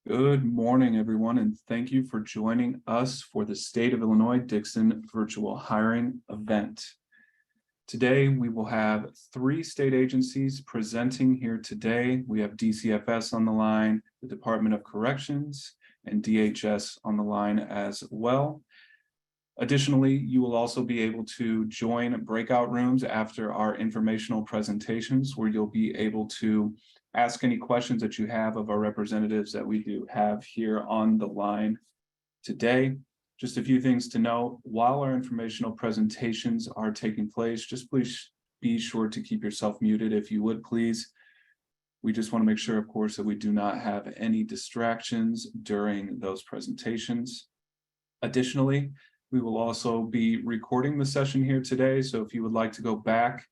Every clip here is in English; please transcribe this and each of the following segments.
Good morning, everyone, and thank you for joining us for the State of Illinois Dixon virtual hiring event. Today, we will have 3 state agencies presenting here today. We have DCFS on the line, the Department of Corrections, and DHS on the line as well. Additionally, you will also be able to join breakout rooms after our informational presentations, where you'll be able to ask any questions that you have of our representatives that we do have here on the line today. Just a few things to note: while our informational presentations are taking place, just please be sure to keep yourself muted if you would, please. We just want to make sure, of course, that we do not have any distractions during those presentations. Additionally, we will also be recording the session here today, so if you would like to go back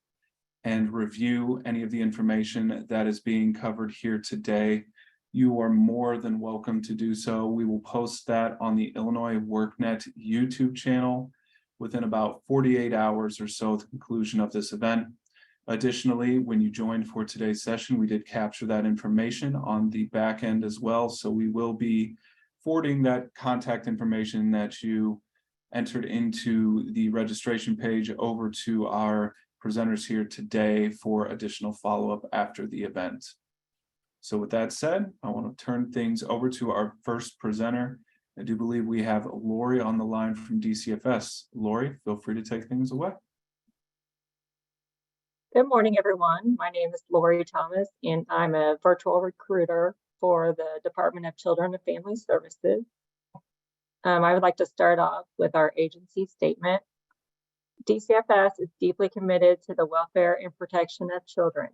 and review any of the information that is being covered here today, you are more than welcome to do so. We will post that on the Illinois workNet YouTube channel within about 48 hours or so at the conclusion of this event. Additionally, when you joined for today's session, we did capture that information on the back end as well, so we will be forwarding that contact information that you entered into the registration page over to our presenters here today for additional follow-up after the event. So with that said, I want to turn things over to our first presenter. I do believe we have Lori on the line from DCFS. Lori, feel free to take things away. Good morning, everyone. My name is Lori Thomas, and I'm a virtual recruiter for the Department of Children and Family Services. I would like to start off with our agency statement. DCFS is deeply committed to the welfare and protection of children.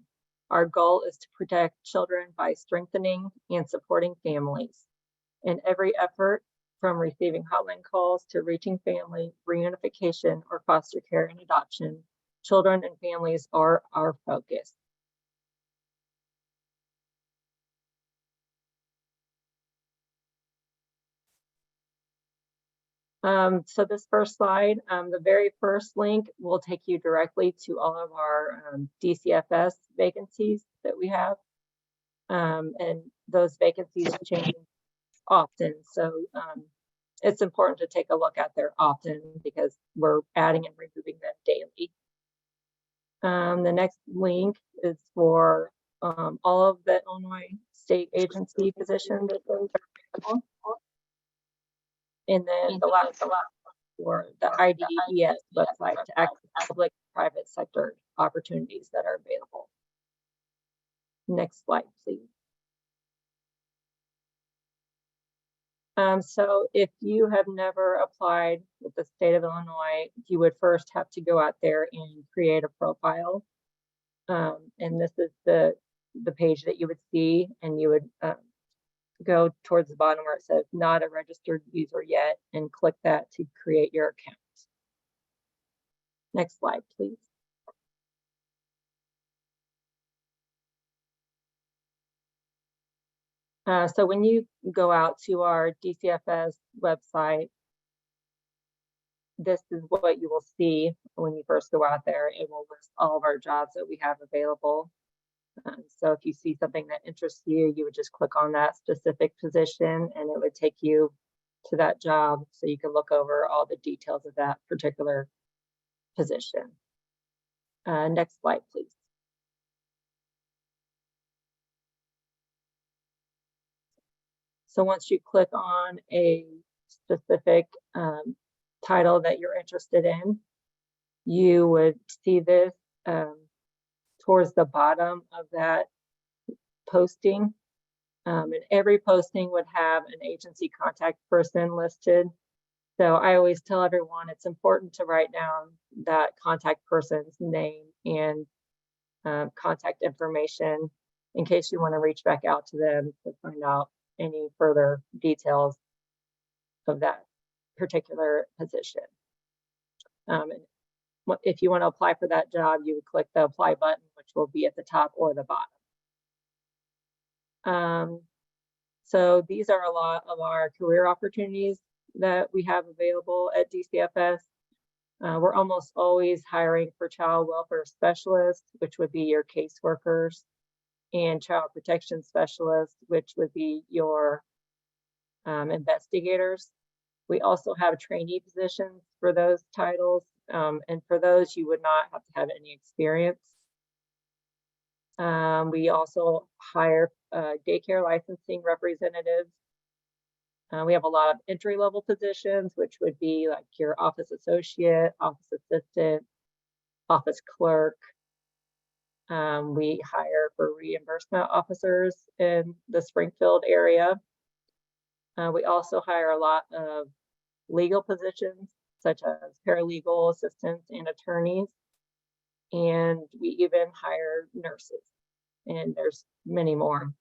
Our goal is to protect children by strengthening and supporting families. In every effort, from receiving hotline calls to reaching family reunification or foster care and adoption, children and families are our focus. So this first slide, the very first link will take you directly to all of our DCFS vacancies that we have. And those vacancies change often. So it's important to take a look at there often because we're adding and removing them daily. The next link is for all of the Illinois state agency positions. And then the last for the IDES website to access public and private sector opportunities that are available. Next slide, please. So if you have never applied with the state of Illinois, you would first have to go out there and create a profile. And this is the page that you would see, and you would go towards the bottom where it says not a registered user yet and click that to create your account. Next slide, please. So when you go out to our DCFS website, this is what you will see when you first go out there. It will list all of our jobs that we have available. So if you see something that interests you, you would just click on that specific position and it would take you to that job so you can look over all the details of that particular position. Next slide, please. So once you click on a specific title that you're interested in, you would see this towards the bottom of that posting. And every posting would have an agency contact person listed. So I always tell everyone it's important to write down that contact person's name and contact information in case you want to reach back out to them to find out any further details of that particular position. If you want to apply for that job, you would click the apply button, which will be at the top or the bottom. So these are a lot of our career opportunities that we have available at DCFS. We're almost always hiring for child welfare specialists, which would be your caseworkers, and child protection specialists, which would be your investigators. We also have trainee positions for those titles, and for those you would not have to have any experience. We also hire daycare licensing representatives. We have a lot of entry-level positions, which would be like your office associate, office assistant, office clerk. We hire for reimbursement officers in the Springfield area. We also hire a lot of legal positions, such as paralegal assistants and attorneys. And we even hire nurses. And there's many more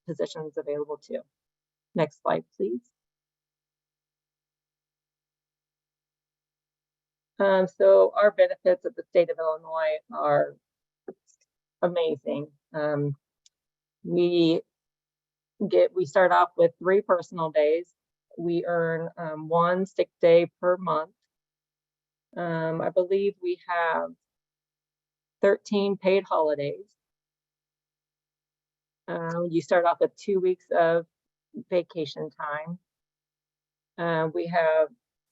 positions available too. Next slide, please. So our benefits of the state of Illinois are amazing. We start off with 3 personal days. We earn 1 sick day per month. I believe we have 13 paid holidays. You start off with 2 weeks of vacation time. We have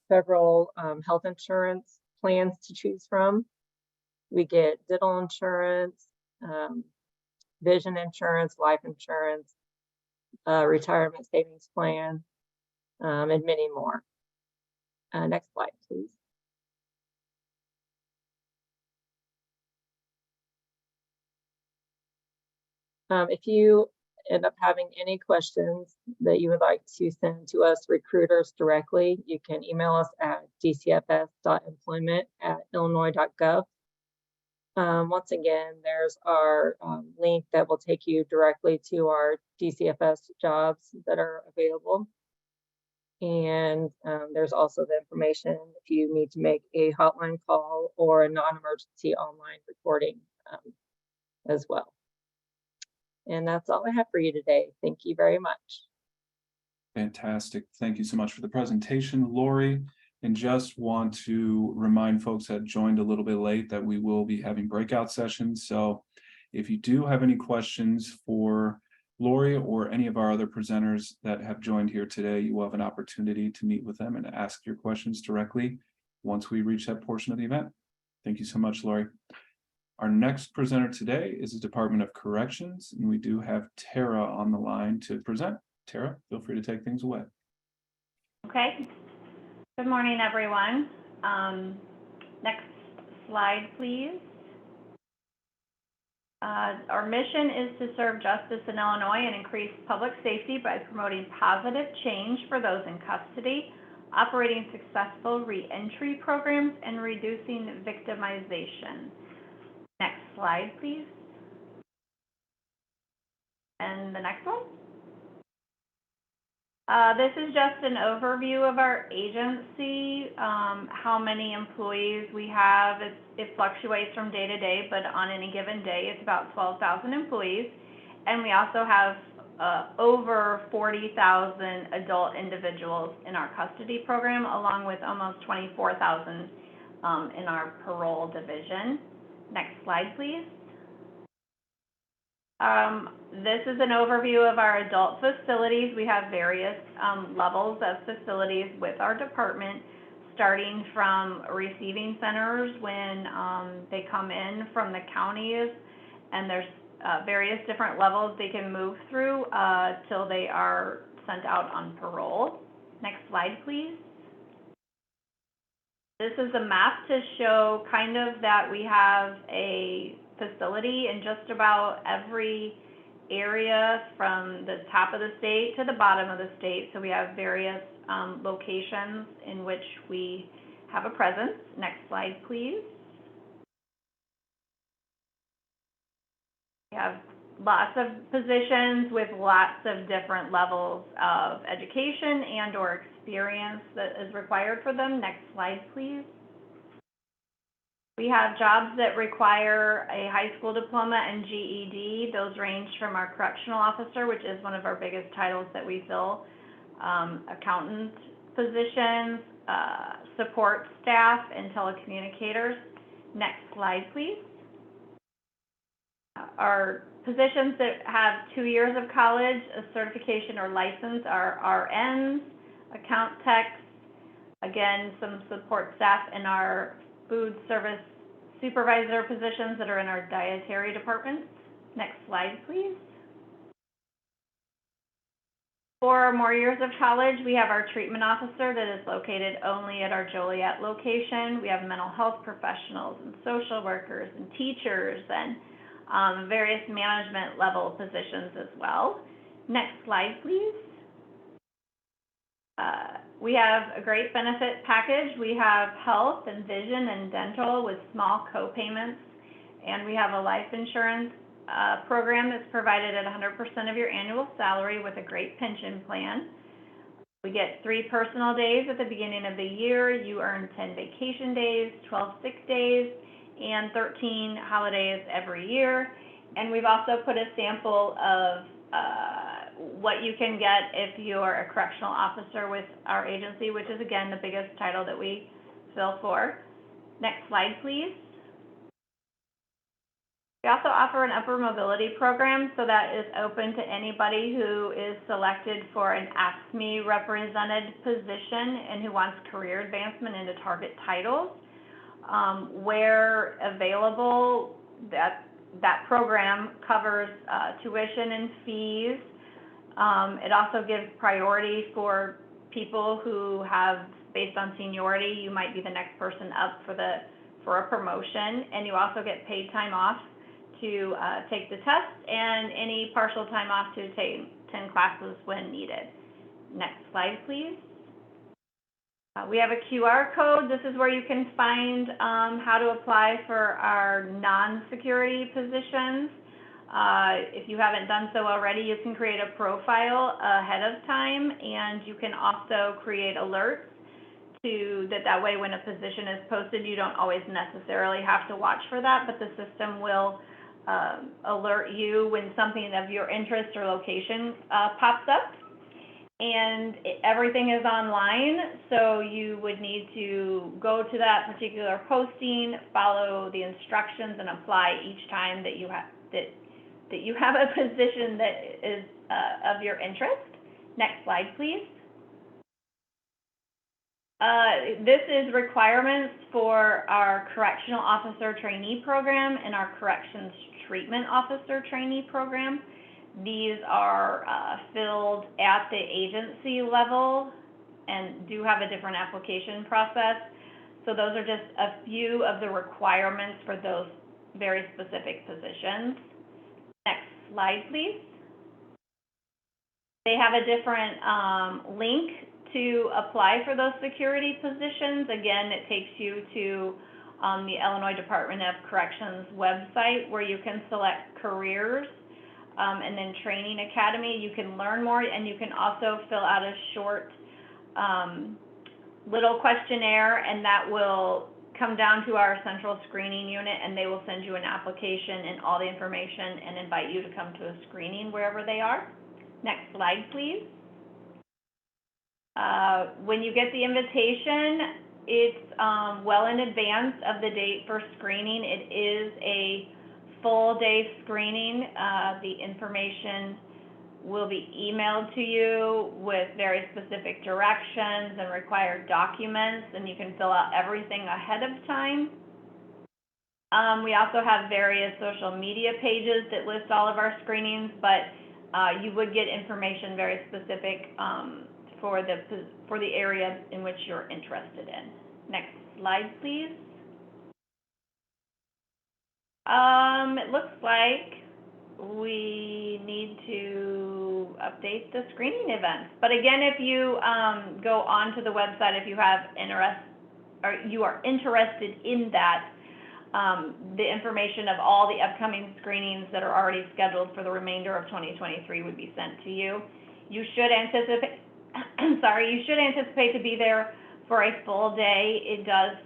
several health insurance plans to choose from. We get dental insurance, vision insurance, life insurance, retirement savings plan, and many more. Next slide, please. If you end up having any questions that you would like to send to us recruiters directly, you can email us at dcfs.employment@illinois.gov. Once again, there's our link that will take you directly to our DCFS jobs that are available. And there's also the information if you need to make a hotline call or a non-emergency online reporting as well. And that's all I have for you today. Thank you very much. Fantastic. Thank you so much for the presentation, Lori. And just want to remind folks that joined a little bit late that we will be having breakout sessions. So if you do have any questions for Lori or any of our other presenters that have joined here today, you will have an opportunity to meet with them and ask your questions directly once we reach that portion of the event. Thank you so much, Lori. Our next presenter today is the Department of Corrections, and we do have Tara on the line to present. Tara, feel free to take things away. Okay. Good morning, everyone. Next slide, please. Our mission is to serve justice in Illinois and increase public safety by promoting positive change for those in custody, operating successful reentry programs, and reducing victimization. Next slide, please. And the next one. This is just an overview of our agency, how many employees we have. It fluctuates from day to day, but on any given day, it's about 12,000 employees. And we also have over 40,000 adult individuals in our custody program, along with almost 24,000 in our parole division. Next slide, please. This is an overview of our adult facilities. We have various levels of facilities with our department, starting from receiving centers when they come in from the counties, and there's various different levels they can move through till they are sent out on parole. Next slide, please. This is a map to show kind of that we have a facility in just about every area from the top of the state to the bottom of the state. So we have various locations in which we have a presence. Next slide, please. We have lots of positions with lots of different levels of education and or experience that is required for them. Next slide, please. We have jobs that require a high school diploma and GED. Those range from our correctional officer, which is one of our biggest titles that we fill, accountant positions, support staff, and telecommunicators. Next slide, please. Our Positions that have 2 years of college, a certification or license are RNs, account techs, again, some support staff in our food service supervisor positions that are in our dietary departments. Next slide, please. 4 or more years of college, we have our treatment officer that is located only at our Joliet location. We have mental health professionals and social workers and teachers and various management level positions as well. Next slide, please. We have a great benefit package. We have health and vision and dental with small co-payments, and we have a life insurance program that's provided at 100% of your annual salary with a great pension plan. We get 3 personal days at the beginning of the year. You earn 10 vacation days, 12 sick days, and 13 holidays every year. And we've also put a sample of what you can get if you're a correctional officer with our agency, which is, again, the biggest title that we fill for. Next slide, please. We also offer an upper mobility program, so that is open to anybody who is selected for an AFSCME represented position and who wants career advancement into target titles. Where available, that program covers tuition and fees. It also gives priority for people who have, based on seniority, you might be the next person up for a promotion, and you also get paid time off to take the test and any partial time off to take 10 classes when needed. Next slide, please. We have a QR code. This is where you can find how to apply for our non-security positions. If you haven't done so already, you can create a profile ahead of time, and you can also create alerts that way when a position is posted, you don't always necessarily have to watch for that, but the system will alert you when something of your interest or location pops up. And everything is online, so you would need to go to that particular posting, follow the instructions, and apply each time that you have a position that is of your interest. Next slide, please. This is requirements for our correctional officer trainee program and our corrections treatment officer trainee program. These are filled at the agency level and do have a different application process. So those are just a few of the requirements for those very specific positions. Next slide, please. They have a different link to apply for those security positions. Again, it takes you to the Illinois Department of Corrections website where you can select careers. And then Training Academy, you can learn more, and you can also fill out a short little questionnaire, and that will come down to our central screening unit, and they will send you an application and all the information and invite you to come to a screening wherever they are. Next slide, please. When you get the invitation, it's well in advance of the date for screening. It is a full day screening. The information will be emailed to you with very specific directions and required documents, and you can fill out everything ahead of time. We also have various social media pages that list all of our screenings, but you would get information very specific for the area in which you're interested in. Next slide, please. It looks like we need to update the screening events. But again, if you go onto the website, if you have interest or you are interested in that, the information of all the upcoming screenings that are already scheduled for the remainder of 2023 would be sent to you. You should anticipate, you should anticipate to be there for a full day. It does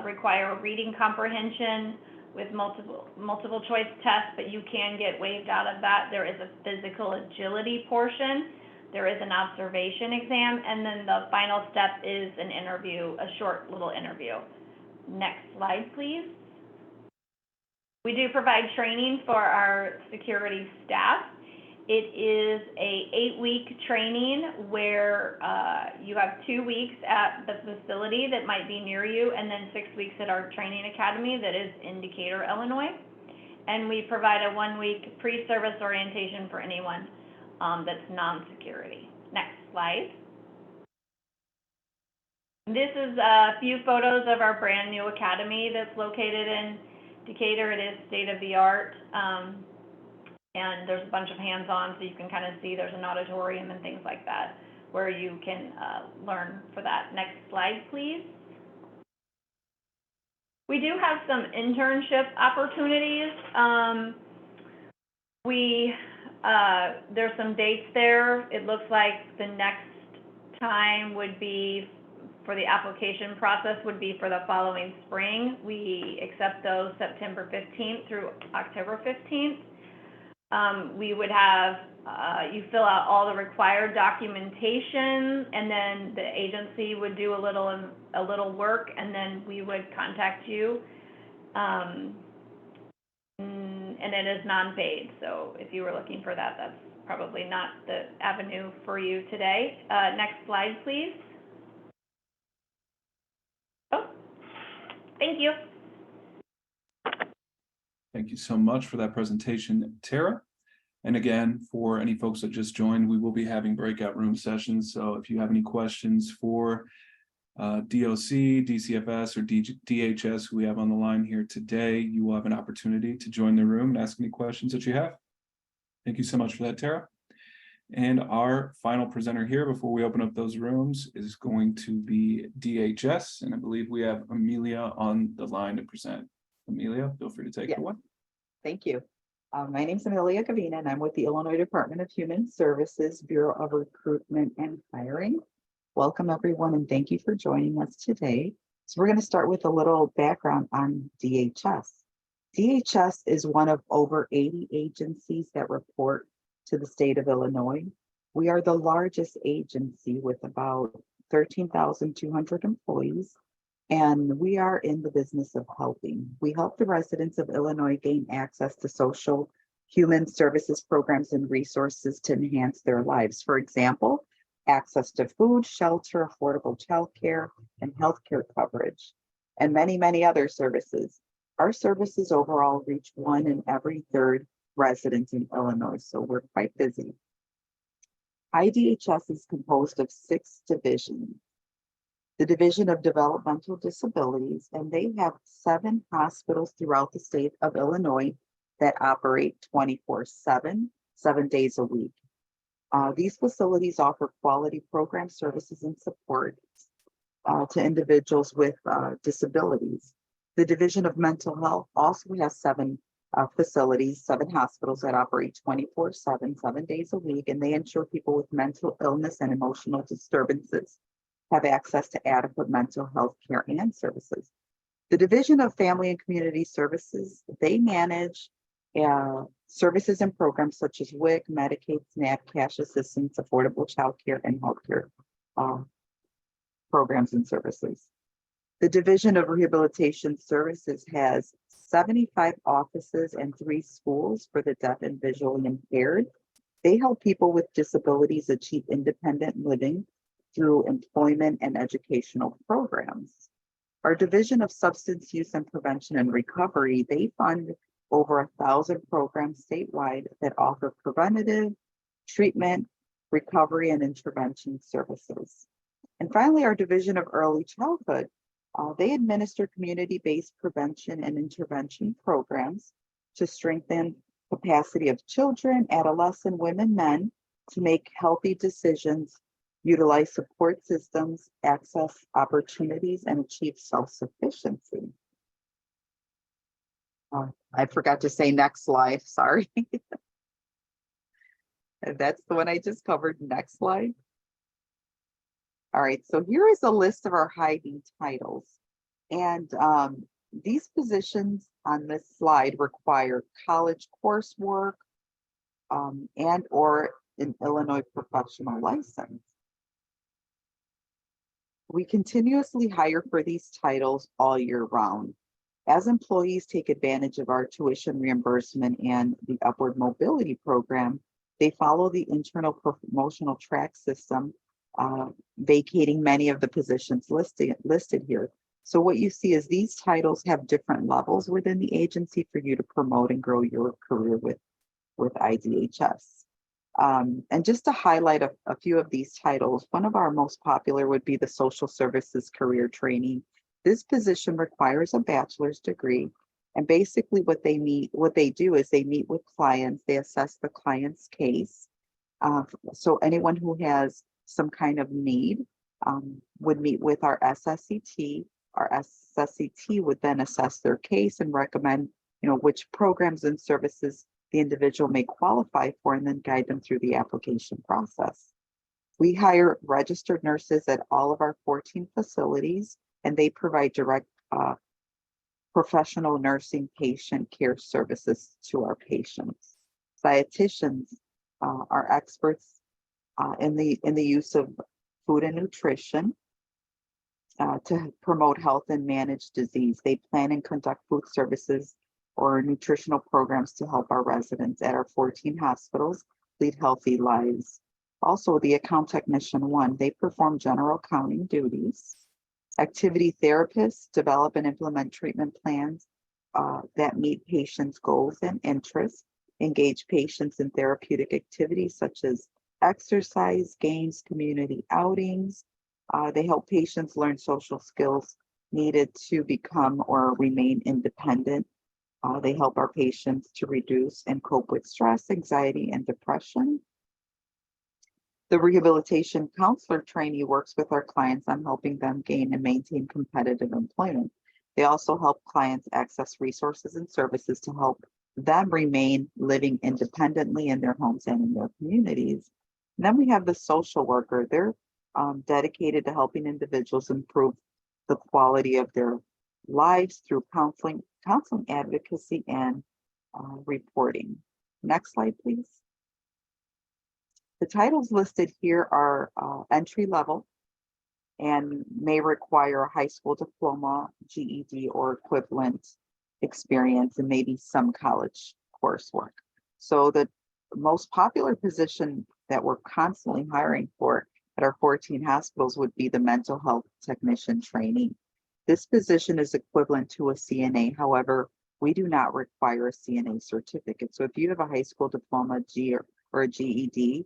require reading comprehension with multiple choice tests, but you can get waived out of that. There is a physical agility portion. There is an observation exam, and then the final step is an interview, a short little interview. Next slide, please. We do provide training for our security staff. It is a 8-week training where you have 2 weeks at the facility that might be near you, and then 6 weeks at our training academy that is in Decatur, Illinois. And we provide a 1-week pre-service orientation for anyone that's non-security. Next slide. This is a few photos of our brand new academy that's located in Decatur. It is state-of-the-art. And there's a bunch of hands-on, so you can kind of see there's an auditorium and things like that where you can learn for that. Next slide, please. We do have some internship opportunities. There's some dates there. It looks like the next time would be for the application process would be for the following spring. We accept those September 15th through October 15th. We would have you fill out all the required documentation, and then the agency would do a little work, and then we would contact you. And it is non-paid, so if you were looking for that, that's probably not the avenue for you today. Next slide, please. Oh, thank you. Thank you so much for that presentation, Tara. And again, for any folks that just joined, we will be having breakout room sessions. So if you have any questions for DOC, DCFS, or DHS, who we have on the line here today, you will have an opportunity to join the room and ask any questions that you have. Thank you so much for that, Tara. And our final presenter here before we open up those rooms is going to be DHS. And I believe we have Amelia on the line to present. Amelia, feel free to take it away. Thank you. My name is Amelia Gavina, and I'm with the Illinois Department of Human Services, Bureau of Recruitment and Hiring. Welcome, everyone, and thank you for joining us today. So we're going to start with a little background on DHS. DHS is one of over 80 agencies that report to the state of Illinois. We are the largest agency with about 13,200 employees. And we are in the business of helping. We help the residents of Illinois gain access to social, human services programs and resources to enhance their lives. For example, access to food, shelter, affordable childcare, and healthcare coverage, and many, many other services. Our services overall reach 1 in every 3rd resident in Illinois, so we're quite busy. IDHS is composed of 6 divisions. The Division of Developmental Disabilities, and they have 7 hospitals throughout the state of Illinois that operate 24/7, 7 days a week. These facilities offer quality program services and support to individuals with disabilities. The Division of Mental Health also has 7 facilities, 7 hospitals that operate 24/7, 7 days a week, and they ensure people with mental illness and emotional disturbances have access to adequate mental health care and services. The Division of Family and Community Services, they manage services and programs such as WIC, Medicaid, SNAP, cash assistance, affordable child care, and healthcare programs and services. The Division of Rehabilitation Services has 75 offices and 3 schools for the deaf and visually impaired. They help people with disabilities achieve independent living through employment and educational programs. Our Division of Substance Use and Prevention and Recovery, they fund over 1,000 programs statewide that offer preventative, treatment, recovery, and intervention services. And finally, our Division of Early Childhood, they administer community-based prevention and intervention programs to strengthen capacity of children, adolescent women, men to make healthy decisions, utilize support systems, access opportunities, and achieve self-sufficiency. I forgot to say next slide, sorry. That's the one I just covered. Next slide. All right, so here is a list of our high-need titles. And these positions on this slide require college coursework and or an Illinois professional license. We continuously hire for these titles all year round. As employees take advantage of our tuition reimbursement and the upward mobility program, they follow the internal promotional track system, vacating many of the positions listed here. So what you see is these titles have different levels within the agency for you to promote and grow your career with IDHS. And just to highlight a few of these titles, one of our most popular would be the Social Services Career Training. This position requires a bachelor's degree. And basically what they do is they meet with clients, they assess the client's case. So anyone who has some kind of need would meet with our SSCT. Our SSCT would then assess their case and recommend, which programs and services the individual may qualify for, and then guide them through the application process. We hire registered nurses at all of our 14 facilities, and they provide direct professional nursing patient care services to our patients. Dietitians are experts in the use of food and nutrition to promote health and manage disease. They plan and conduct food services or nutritional programs to help our residents at our 14 hospitals lead healthy lives. Also, the account technician 1, they perform general accounting duties. Activity therapists develop and implement treatment plans that meet patients' goals and interests, engage patients in therapeutic activities such as exercise, games, community outings. They help patients learn social skills needed to become or remain independent. They help our patients to reduce and cope with stress, anxiety, and depression. The rehabilitation counselor trainee works with our clients on helping them gain and maintain competitive employment. They also help clients access resources and services to help them remain living independently in their homes and in their communities. And then we have the social worker. They're dedicated to helping individuals improve the quality of their lives through counseling advocacy, and reporting. Next slide, please. The titles listed here are entry level and may require a high school diploma, GED, or equivalent experience, and maybe some college coursework. So the most popular position that we're constantly hiring for at our 14 hospitals would be the mental health technician trainee. This position is equivalent to a CNA. However, we do not require a CNA certificate. So if you have a high school diploma, or a GED,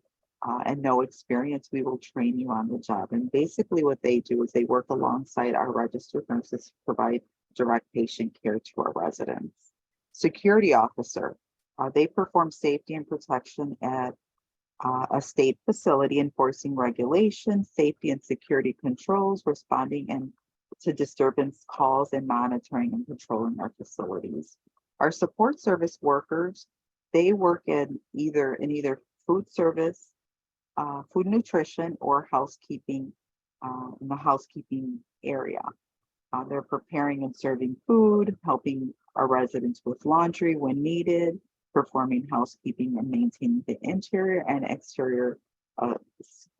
and no experience, we will train you on the job. And basically what they do is they work alongside our registered nurses to provide direct patient care to our residents. Security officer, they perform safety and protection at a state facility, enforcing regulations, safety and security controls, responding to disturbance calls, and monitoring and controlling our facilities. Our support service workers, they work in either food service, food nutrition, or housekeeping in the housekeeping area. They're preparing and serving food, helping our residents with laundry when needed, performing housekeeping and maintaining the interior and exterior of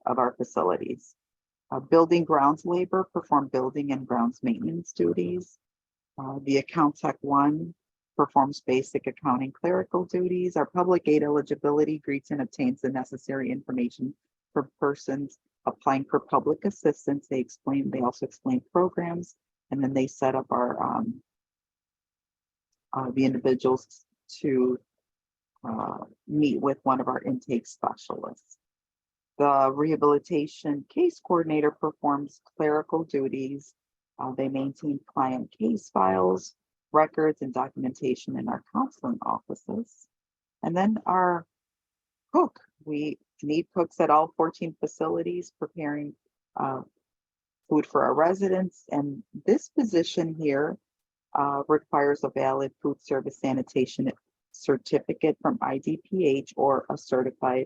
our facilities. Building grounds labor, perform building and grounds maintenance duties. The account tech 1 performs basic accounting clerical duties. Our public aid eligibility greets and obtains the necessary information for persons applying for public assistance. They also explain programs, and then they set up our the individuals to meet with one of our intake specialists. The rehabilitation case coordinator performs clerical duties. They maintain client case files, records, and documentation in our counseling offices. And then our cook, we need cooks at all 14 facilities preparing food for our residents. And this position here requires a valid food service sanitation certificate from IDPH or a certified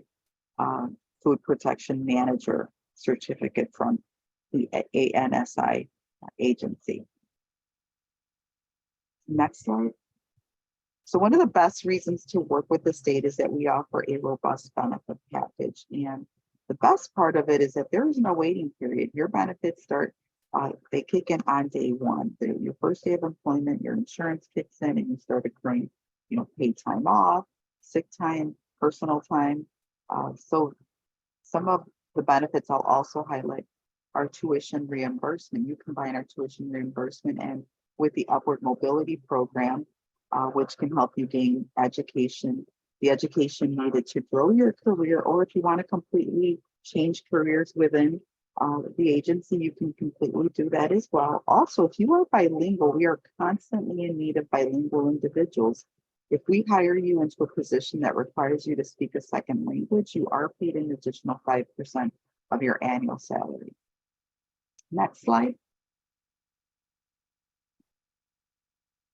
food protection manager certificate from the ANSI agency. Next slide. So one of the best reasons to work with the state is that we offer a robust benefit package. And the best part of it is that there is no waiting period. Your benefits start They kick in on day one. Your first day of employment, your insurance kicks in and you start accruing, paid time off, sick time, personal time. So some of the benefits I'll also highlight are tuition reimbursement. You combine our tuition reimbursement and with the upward mobility program, which can help you gain the education needed to grow your career, or if you want to completely change careers within the agency, you can completely do that as well. Also, if you are bilingual, we are constantly in need of bilingual individuals. If we hire you into a position that requires you to speak a second language, you are paid an additional 5% of your annual salary. Next slide.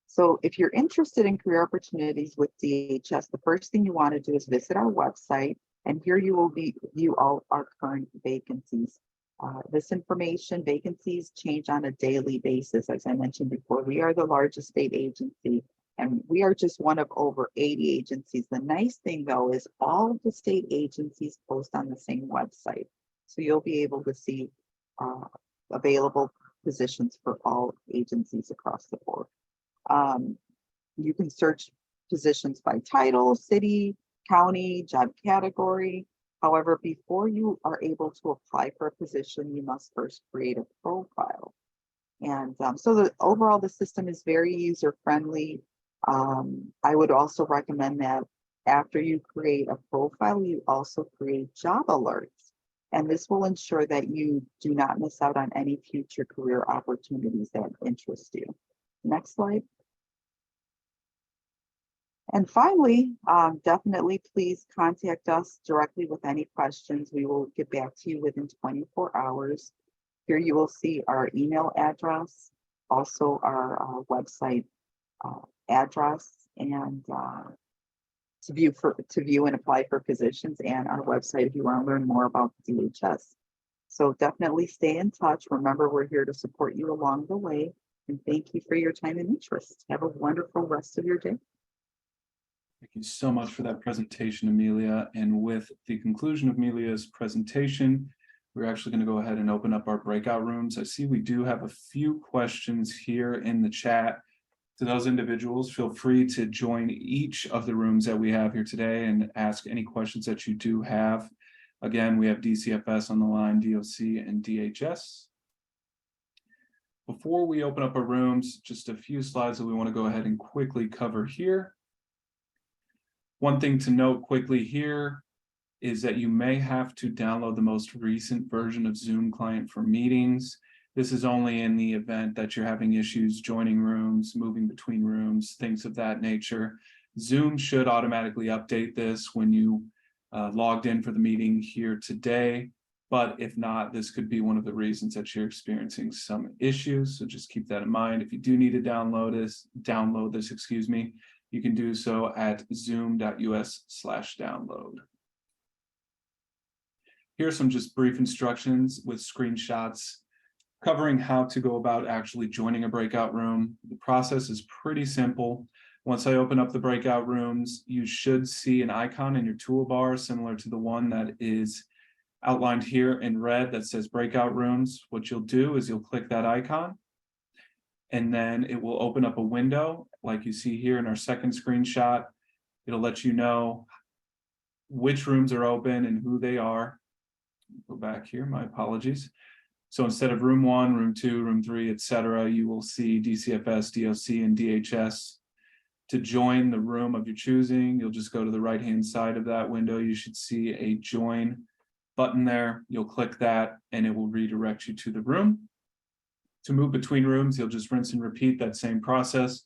So if you're interested in career opportunities with DHS, the first thing you want to do is visit our website, and here you will view all our current vacancies. This information, vacancies change on a daily basis. As I mentioned before, we are the largest state agency, and we are just one of over 80 agencies. The nice thing, though, is all of the state agencies post on the same website. So you'll be able to see available positions for all agencies across the board. You can search positions by title, city, county, job category. However, before you are able to apply for a position, you must first create a profile. And so overall, the system is very user-friendly. I would also recommend that after you create a profile, you also create job alerts. And this will ensure that you do not miss out on any future career opportunities that interest you. Next slide. And finally, definitely please contact us directly with any questions. We will get back to you within 24 hours. Here you will see our email address, also our website address, and to view and apply for positions, and our website if you want to learn more about DHS. So definitely stay in touch. Remember, we're here to support you along the way. And thank you for your time and interest. Have a wonderful rest of your day. Thank you so much for that presentation, Amelia. And with the conclusion of Amelia's presentation, we're actually going to go ahead and open up our breakout rooms. I see we do have a few questions here in the chat. To those individuals, feel free to join each of the rooms that we have here today and ask any questions that you do have. Again, we have DCFS on the line, DOC, and DHS. Before we open up our rooms, just a few slides that we want to go ahead and quickly cover here. One thing to note quickly here is that you may have to download the most recent version of Zoom client for meetings. This is only in the event that you're having issues joining rooms, moving between rooms, things of that nature. Zoom should automatically update this when you logged in for the meeting here today. But if not, this could be one of the reasons that you're experiencing some issues. So just keep that in mind. If you do need to download this, you can do so at zoom.us/download. Here are some just brief instructions with screenshots covering how to go about actually joining a breakout room. The process is pretty simple. Once I open up the breakout rooms, you should see an icon in your toolbar similar to the one that is outlined here in red that says breakout rooms. What you'll do is you'll click that icon, and then it will open up a window like you see here in our second screenshot. It'll let you know which rooms are open and who they are. Go back here, my apologies. So instead of room 1, room 2, room 3, etc., you will see DCFS, DOC, and DHS. To join the room of your choosing, you'll just go to the right-hand side of that window. You should see a join button there. You'll click that and it will redirect you to the room. To move between rooms, you'll just rinse and repeat that same process.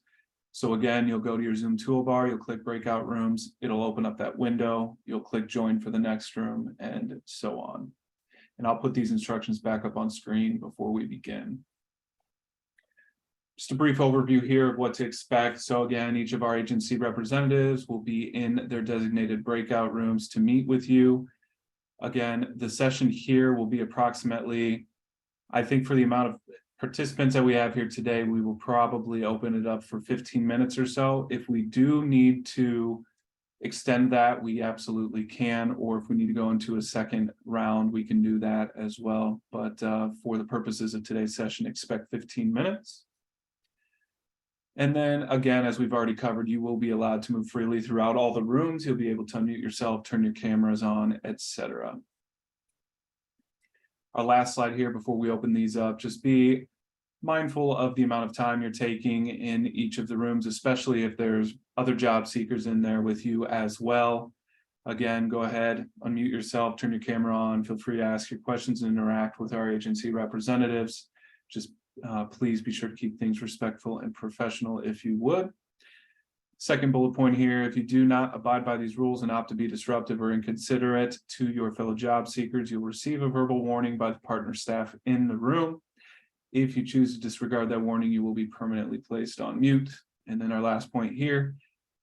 So again, you'll go to your Zoom toolbar, you'll click breakout rooms, it'll open up that window, you'll click join for the next room, and so on. And I'll put these instructions back up on screen before we begin. Just a brief overview here of what to expect. So again, each of our agency representatives will be in their designated breakout rooms to meet with you. Again, the session here will be approximately, I think for the amount of participants that we have here today, we will probably open it up for 15 minutes or so. If we do need to extend that, we absolutely can, or if we need to go into a second round, we can do that as well. But for the purposes of today's session, expect 15 minutes. And then again, as we've already covered, you will be allowed to move freely throughout all the rooms. You'll be able to unmute yourself, turn your cameras on, etc. Our last slide here before we open these up, just be mindful of the amount of time you're taking in each of the rooms, especially if there's other job seekers in there with you as well. Again, go ahead, unmute yourself, turn your camera on, feel free to ask your questions and interact with our agency representatives. Just please be sure to keep things respectful and professional if you would. Second bullet point here, if you do not abide by these rules and opt to be disruptive or inconsiderate to your fellow job seekers, you'll receive a verbal warning by the partner staff in the room. If you choose to disregard that warning, you will be permanently placed on mute. And then our last point here,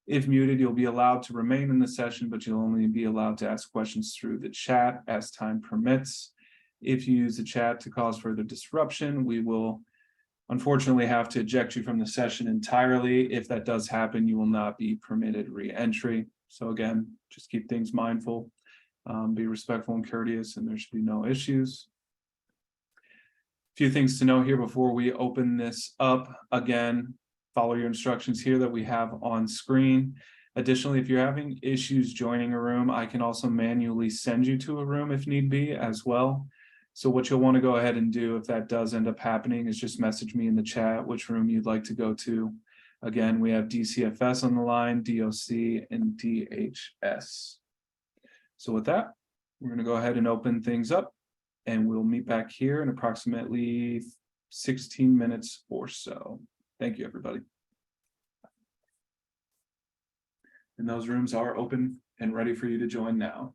if muted, you'll be allowed to remain in the session, but you'll only be allowed to ask questions through the chat as time permits. If you use the chat to cause further disruption, we will unfortunately have to eject you from the session entirely. If that does happen, you will not be permitted re-entry. So again, just keep things mindful, be respectful and courteous, and there should be no issues. Few things to know here before we open this up. Again, follow your instructions here that we have on screen. Additionally, if you're having issues joining a room, I can also manually send you to a room if need be as well. So what you'll want to go ahead and do if that does end up happening is just message me in the chat which room you'd like to go to. Again, we have DCFS on the line, DOC, and DHS. So with that, we're going to go ahead and open things up, and we'll meet back here in approximately 16 minutes or so. Thank you, everybody. And those rooms are open and ready for you to join now.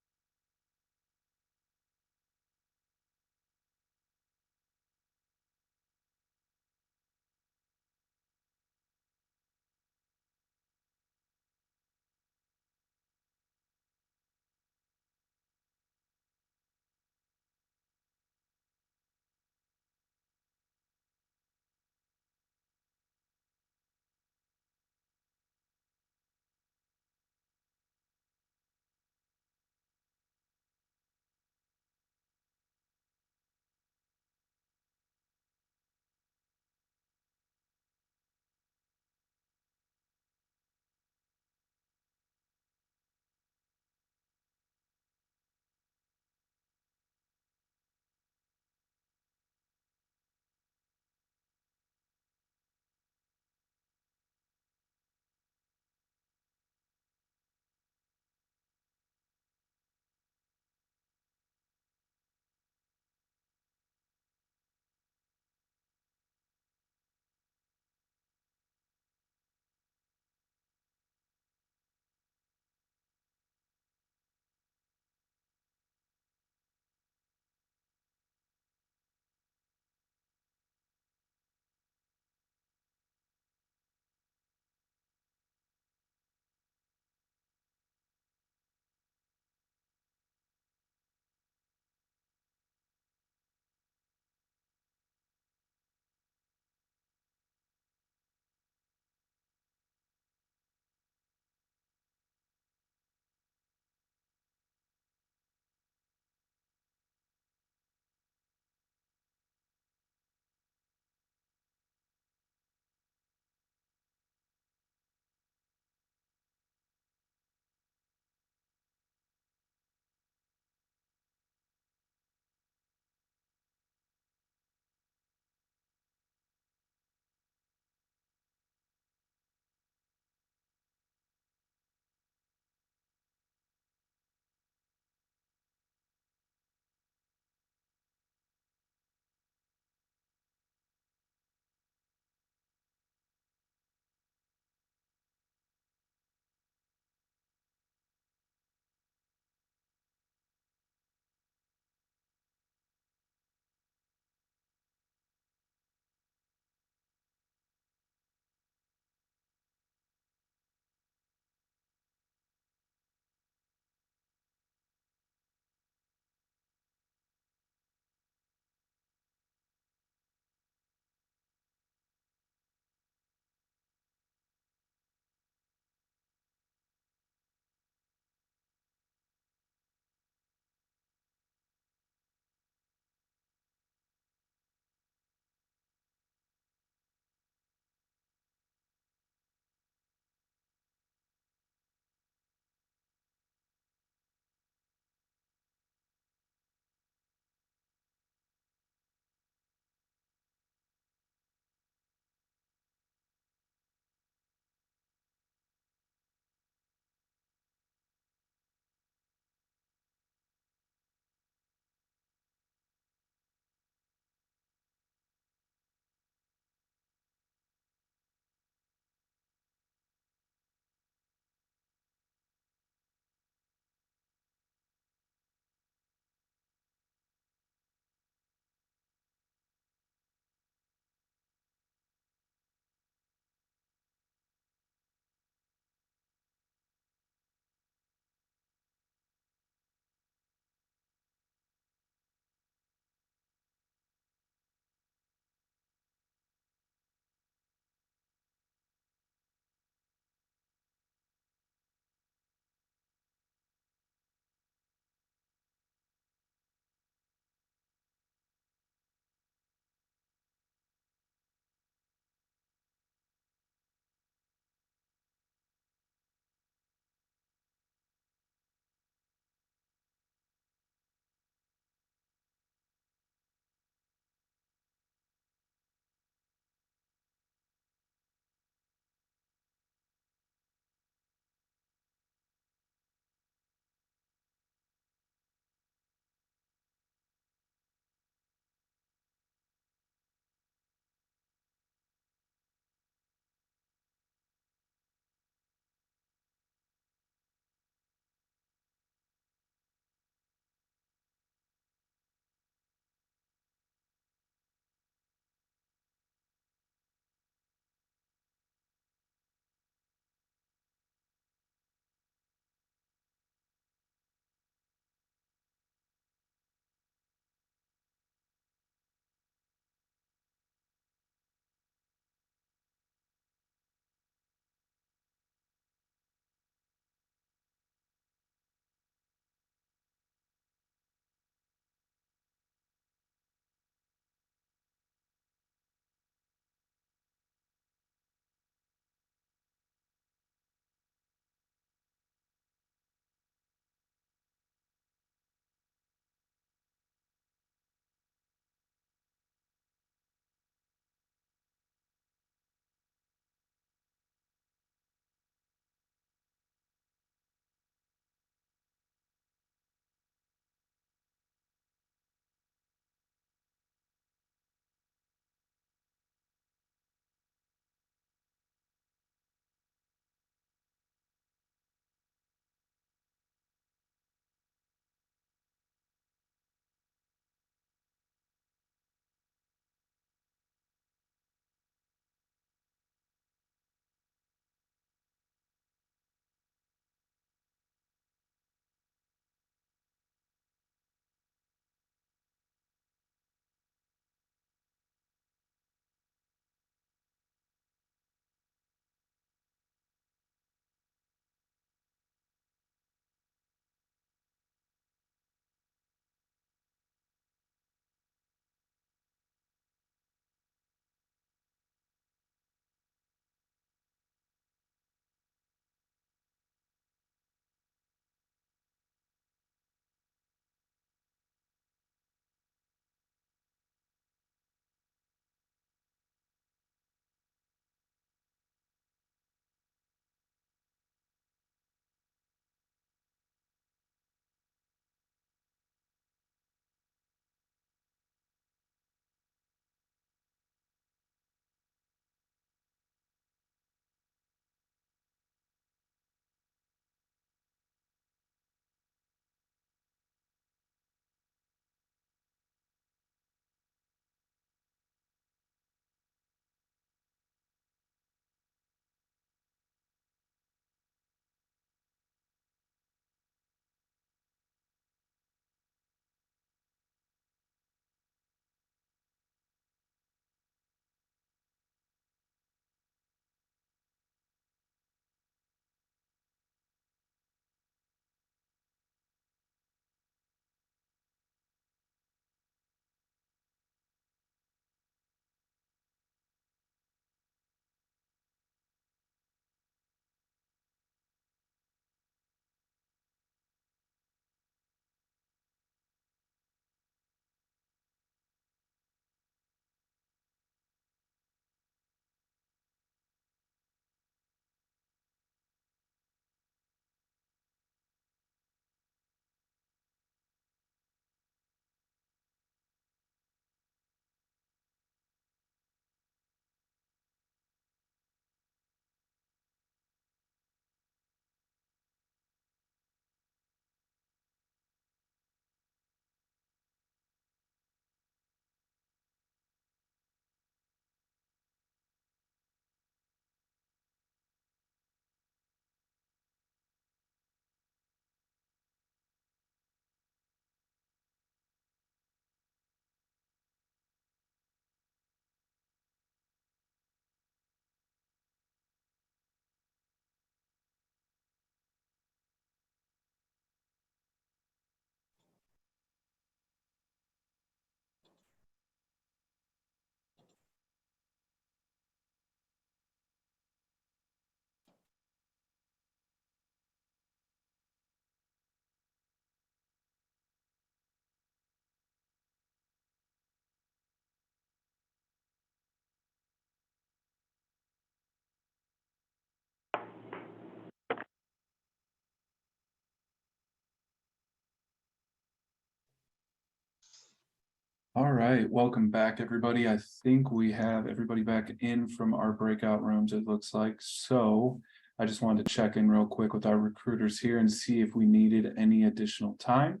All right, welcome back, everybody. I think we have everybody back in from our breakout rooms, it looks like. So I just wanted to check in real quick with our recruiters here and see if we needed any additional time.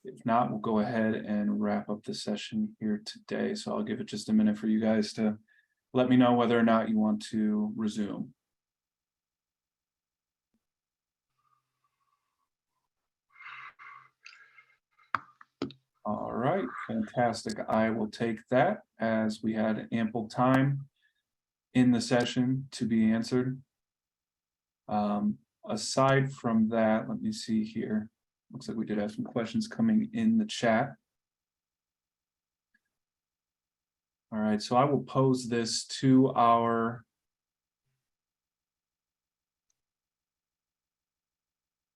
If not, we'll go ahead and wrap up the session here today. So I'll give it just a minute for you guys to let me know whether or not you want to resume. All right, fantastic. I will take that as we had ample time in the session to be answered. Aside from that, let me see here. Looks like we did have some questions coming in the chat. All right, so I will pose this to our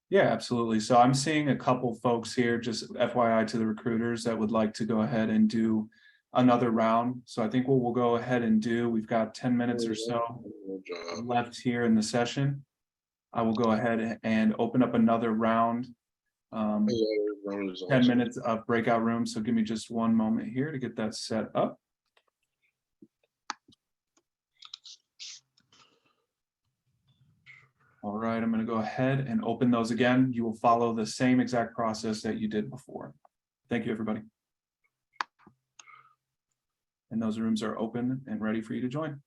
Yeah, absolutely. So I'm seeing a couple folks here, just FYI to the recruiters that would like to go ahead and do another round. So I think what we'll go ahead and do, we've got 10 minutes or so left here in the session. I will go ahead and open up another round. 10 minutes of breakout room. So give me just one moment here to get that set up. All right, I'm going to go ahead and open those again. You will follow the same exact process that you did before. Thank you, everybody. And those rooms are open and ready for you to join.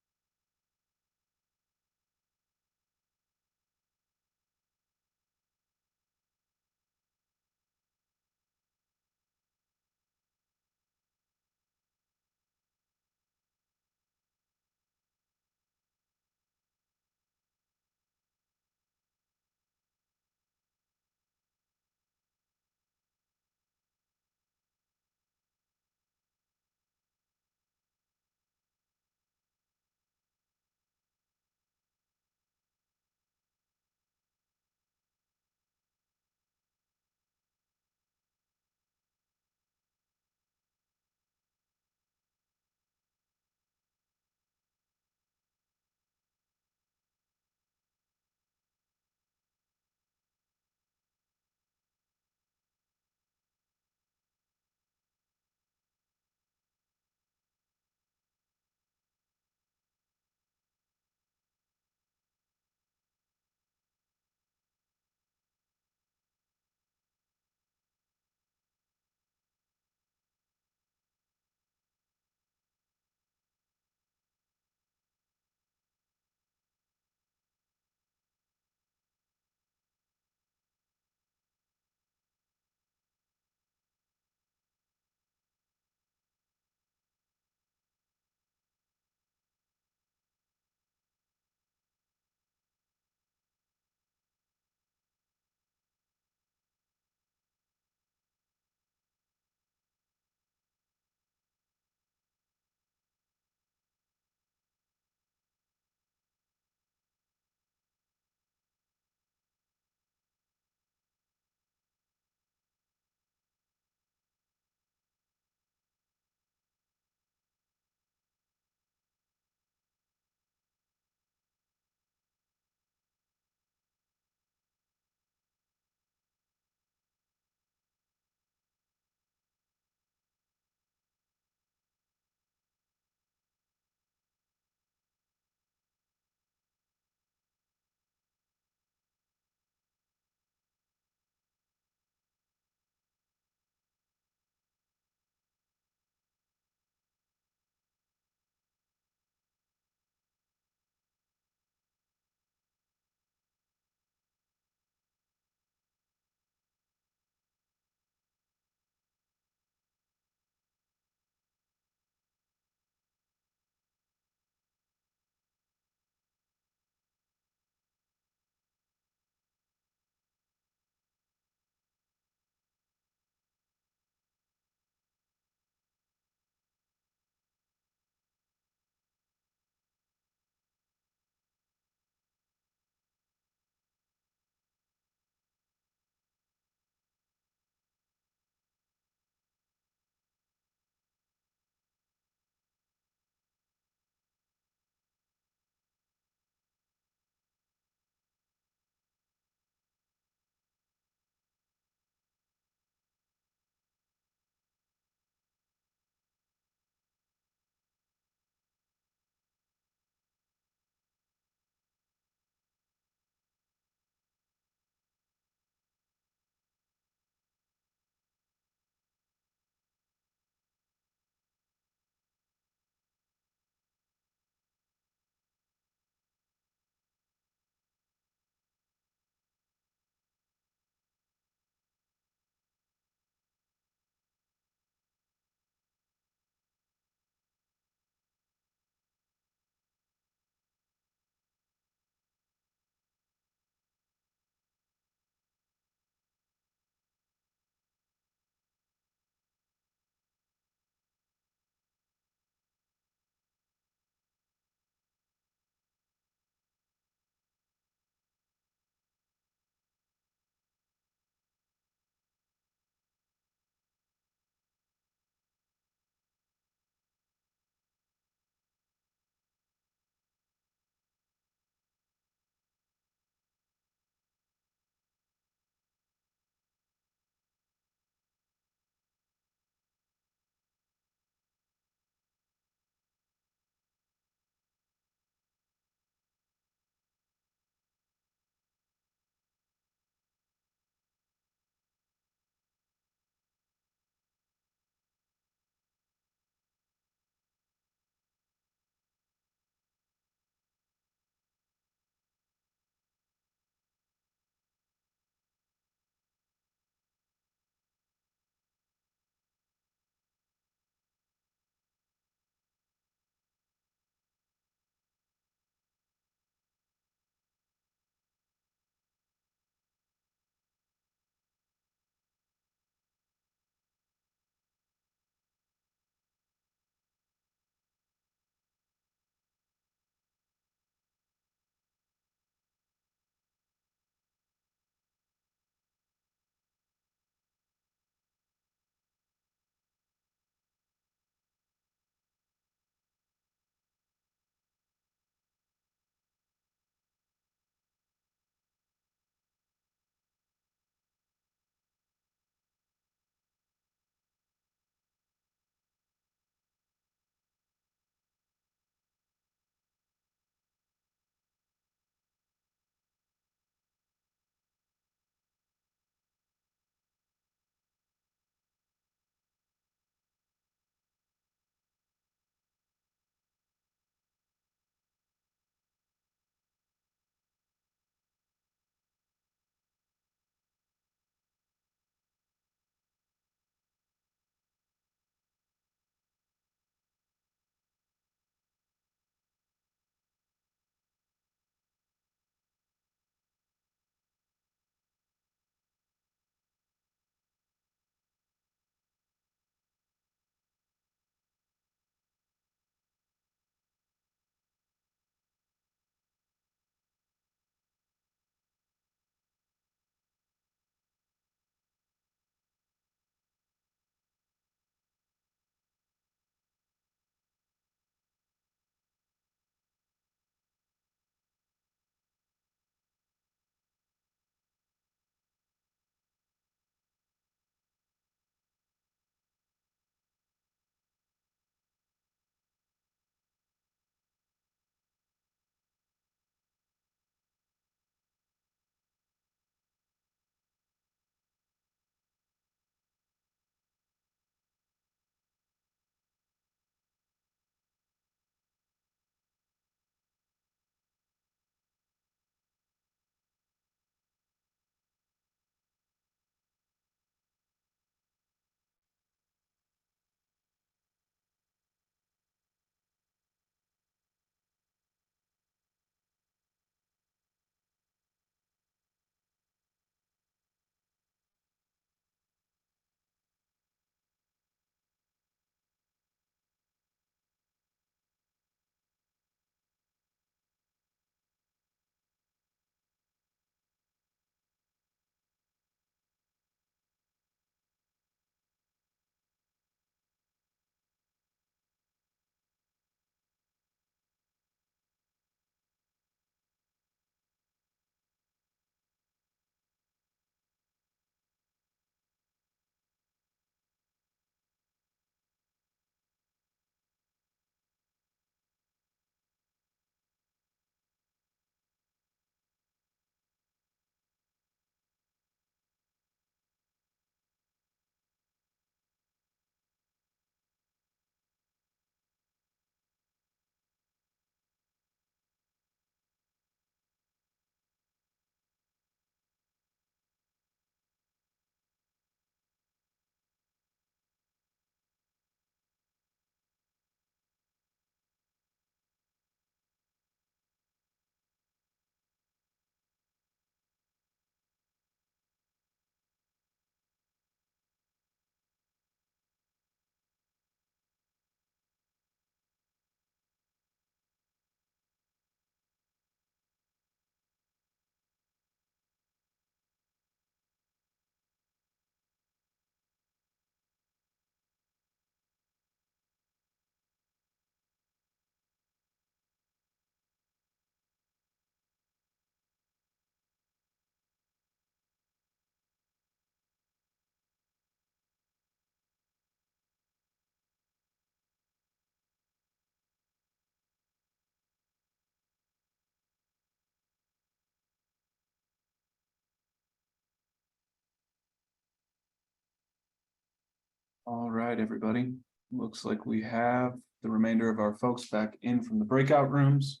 All right, everybody. Looks like we have the remainder of our folks back in from the breakout rooms.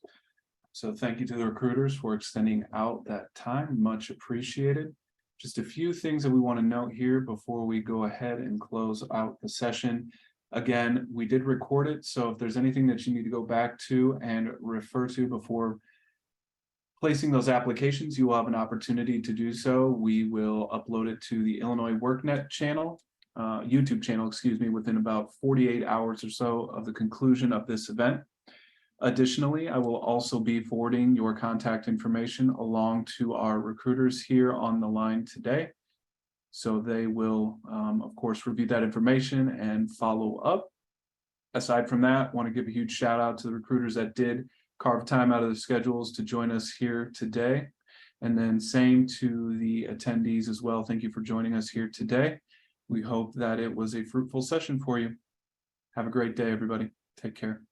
So thank you to the recruiters for extending out that time, much appreciated. Just a few things that we want to note here before we go ahead and close out the session. Again, we did record it, so if there's anything that you need to go back to and refer to before placing those applications, you will have an opportunity to do so. We will upload it to the Illinois WorkNet channel, YouTube channel, excuse me, within about 48 hours or so of the conclusion of this event. Additionally, I will also be forwarding your contact information along to our recruiters here on the line today. So they will, of course, review that information and follow up. Aside from that, I want to give a huge shout out to the recruiters that did carve time out of their schedules to join us here today. And then same to the attendees as well. Thank you for joining us here today. We hope that it was a fruitful session for you. Have a great day, everybody. Take care.